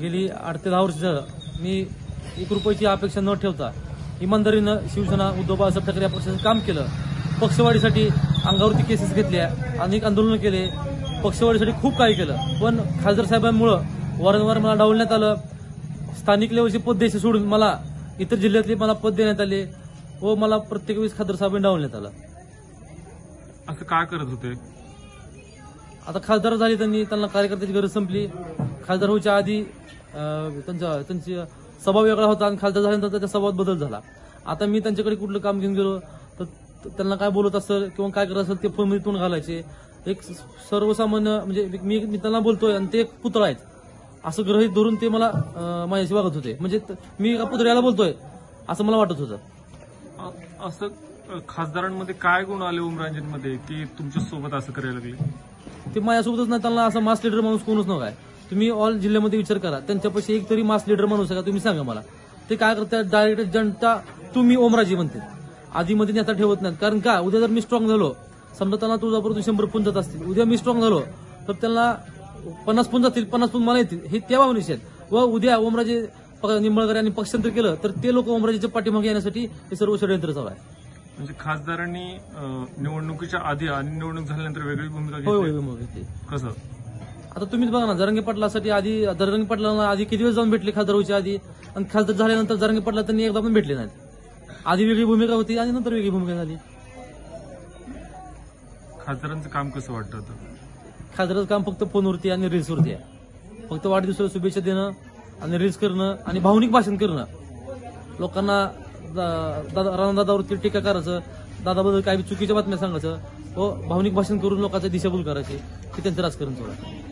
गेली 8 ते 10 वर्ष झालं मी 1 रुपयाची अपेक्षा न ठेवता इमानदारीनं शिवसेना उद्धव बाळासाहेब ठाकरे या पक्षाचं काम केलं. पक्षवाढीसाठी अंगावरती केसेस घेतल्या, अनेक आंदोलनं केले, पक्षवाढीसाठी खूप काही केलं. पण खासदार साहेबांमुळं वारंवार मला डावलण्यात आलं. स्थानिक लेवलचे पद द्यायचे सोडून मला इतर जिल्ह्यातले मला पद देण्यात आले व मला प्रत्येक वेळेस खासदार साहेबांनी डावलण्यात आलं. असं काय करत होते? आता खासदार झाले त्यांना कार्यकर्त्याची गरज संपली. खासदार व्हायच्या आधी त्यांची स्वभाव वेगळा होता आणि खासदार झाल्यानंतर त्याच्या स्वभावात बदल झाला. आता मी त्यांच्याकडे कुठलं काम घेऊन गेलो तर त्यांना काय बोलत असेल किंवा काय करत असेल ते फोनमध्ये तोंड घालायचे. एक सर्वसामान्य म्हणजे मी त्यांना बोलतोय आणि ते एक पुतळा आहेत असं गृहीत धरून ते मला माझ्याशी वागत होते. म्हणजे मी एका पुतळ्याला बोलतोय असं मला वाटत होतं. असं खासदारांमध्ये काय गुण आले ओमराजेंमध्ये की तुमच्या सोबत असं करायला लागले? ते माझ्यासोबतच नाही, त्यांना असं मास लीडर माणूस कोणच नव्हता. तुम्ही ऑल जिल्ह्यामध्ये विचार करा, त्यांच्यापाशी एक तरी मास लीडर माणूस आहे का तुम्ही सांगा मला. ते काय करतात, डायरेक्ट जनता तुम्ही ओमराजे म्हणते, आधीमध्ये नेता ठेवत नाहीत. कारण का उद्या जर मी स्ट्रॉंग झालो, समजा त्यांना तुळजापूर 100 पुन जात असतील, उद्या मी स्ट्रॉंग झालो तर त्यांना 50 पुन जातील, 50 पुन मला येतील, हे त्या भावनेचे आहेत. व उद्या ओमराजे निंबाळकर यांनी पक्षांतर केलं तर ते लोक ओमराजेच्या पाठीमागे येण्यासाठी हे सर्व षडयंत्र चालू आहे. म्हणजे खासदारांनी निवडणुकीच्या आधी आणि निवडणूक झाल्यानंतर वेगळी भूमिका घेतली. कसं? आता तुम्हीच बघा ना, जरांगे पाटलासाठी आधी जरांगे पाटलांना आधी किती वेळ जाऊन भेटले खासदार व्हायच्या आधी, आणि खासदार झाल्यानंतर जरांगे पाटला त्यांनी एकदा पण भेटले नाहीत. आधी वेगळी भूमिका होती आणि नंतर वेगळी भूमिका झाली. खासदारांचं काम कसं वाटतं आता? खासदाराचं काम फक्त फोनवरती आणि रील्सवरती आहे. फक्त वाढदिवसाला शुभेच्छा देणं आणि रील्स करणं आणि भावनिक भाषण करणं, लोकांना राणादादावरती टीका करायचं, दादाबद्दल काही चुकीच्या बातम्या सांगायचं व भावनिक भाषण करून लोकांचा दिशाभूल करायची, हे त्यांचं राजकारण चालू आहे.